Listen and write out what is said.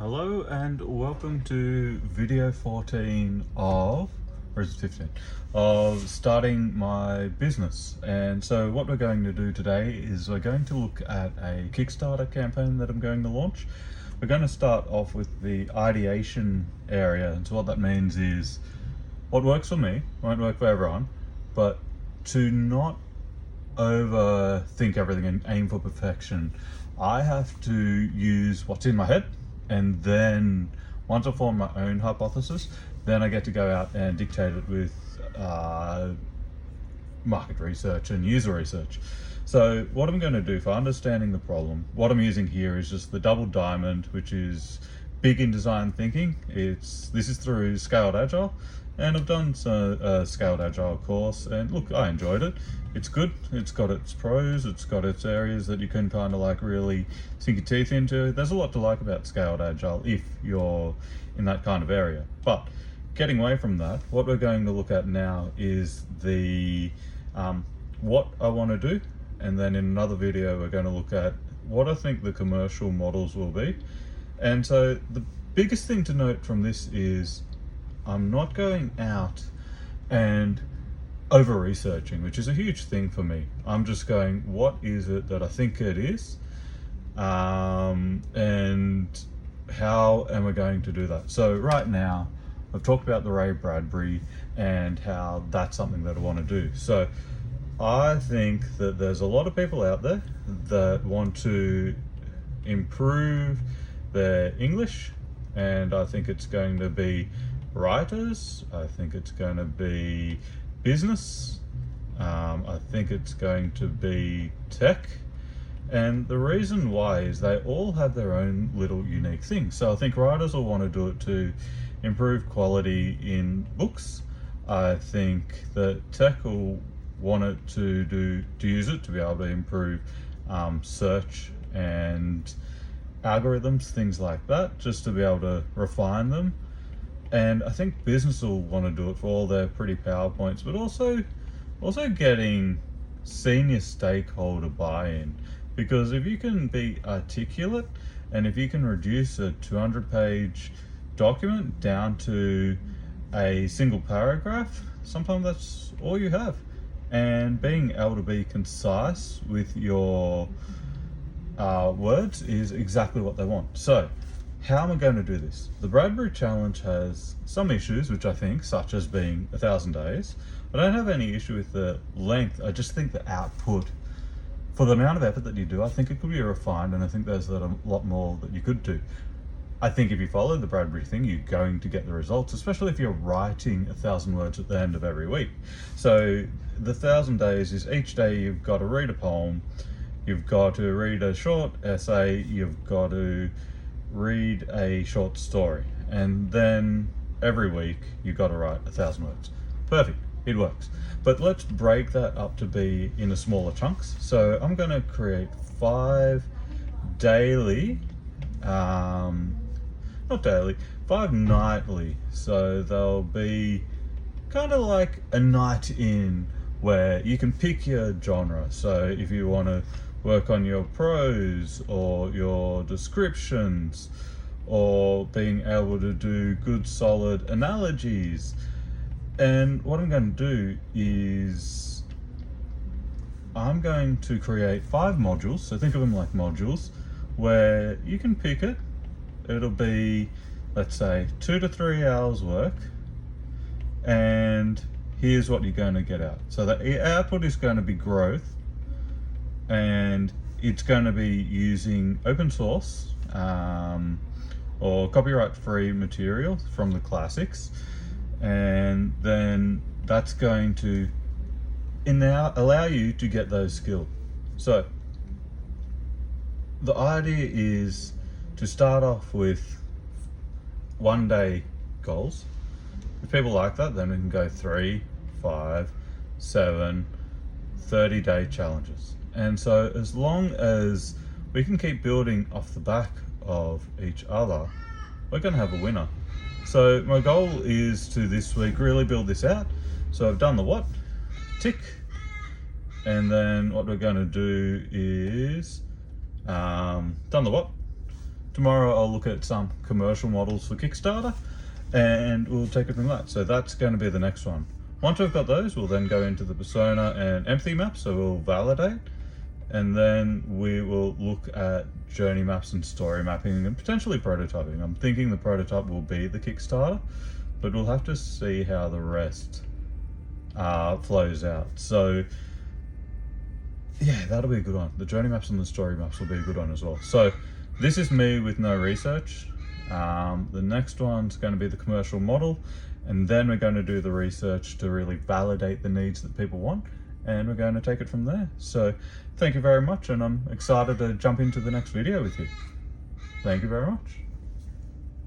Hello and welcome to video 14 of, or is it 15, of starting my business. And so what we're going to do today is we're going to look at a Kickstarter campaign that I'm going to launch. We're going to start off with the ideation area. And so what that means is what works for me won't work for everyone, but to not overthink everything and aim for perfection, I have to use what's in my head, and then once I form my own hypothesis, then I get to go out and dictate it with market research and user research. So what I'm going to do for understanding the problem, what I'm using here is just the double diamond, which is big in design thinking. This is through Scaled Agile, and I've done a Scaled Agile course, and look, I enjoyed it. It's good, it's got its pros, it's got its areas that you can kind of like really sink your teeth into. There's a lot to like about Scaled Agile if you're in that kind of area. But getting away from that, what we're going to look at now is the what I want to do, and then in another video we're going to look at what I think the commercial models will be. And so the biggest thing to note from this is I'm not going out and over researching, which is a huge thing for me. I'm just going, what is it that I think it is, and how am I going to do that? So right now I've talked about the Ray Bradbury and how that's something that I want to do. So I think that there's a lot of people out there that want to improve their English, and I think it's going to be writers, I think it's going to be business, I think it's going to be tech, and the reason why is they all have their own little unique things. So I think writers will want to do it to improve quality in books. I think that tech will want it to use it to be able to improve search and algorithms, things like that, just to be able to refine them. And I think business will want to do it for all their pretty PowerPoints, but also getting senior stakeholder buy-in. Because if you can be articulate, and if you can reduce a 200-page document down to a single paragraph, sometimes that's all you have. And being able to be concise with your words is exactly what they want. So how am I going to do this? The Bradbury Challenge has some issues, which I think, such as being 1,000 days. I don't have any issue with the length. I just think the output, for the amount of effort that you do, I think it could be refined, and I think there's a lot more that you could do. I think if you follow the Bradbury thing, you're going to get the results, especially if you're writing 1,000 words at the end of every week. So the 1,000 days is each day you've got to read a poem, you've got to read a short essay, you've got to read a short story, and then every week you've got to write 1,000 words. Perfect, it works. But let's break that up to be in a smaller chunks. So I'm going to create 5 daily, not daily, 5 nightly. So they'll be kind of like a night in where you can pick your genre. So if you want to work on your prose or your descriptions, or being able to do good solid analogies. And what I'm going to do is I'm going to create 5 modules, so think of them like modules, where you can pick it. It'll be, let's say, 2 to 3 hours work, and here's what you're going to get out. So the output is going to be growth, and it's going to be using open source or copyright-free material from the classics, and then that's going to allow you to get those skills. So the idea is to start off with 1-day goals. If people like that, then we can go 3, 5, 7, 30-day challenges. And so as long as we can keep building off the back of each other, we're going to have a winner. So my goal is to this week really build this out. So I've done the what, tick, and then what we're going to do is done the what, tomorrow I'll look at some commercial models for Kickstarter, and we'll take it from that. So that's going to be the next one. Once we've got those, we'll then go into the persona and empathy map, so we'll validate, and then we will look at journey maps and story mapping and potentially prototyping. I'm thinking the prototype will be the Kickstarter, but we'll have to see how the rest flows out. So yeah, that'll be a good one. The journey maps and the story maps will be a good one as well. So this is me with no research. The next one's going to be the commercial model, and then we're going to do the research to really validate the needs that people want, and we're going to take it from there. So thank you very much, and I'm excited to jump into the next video with you. Thank you very much.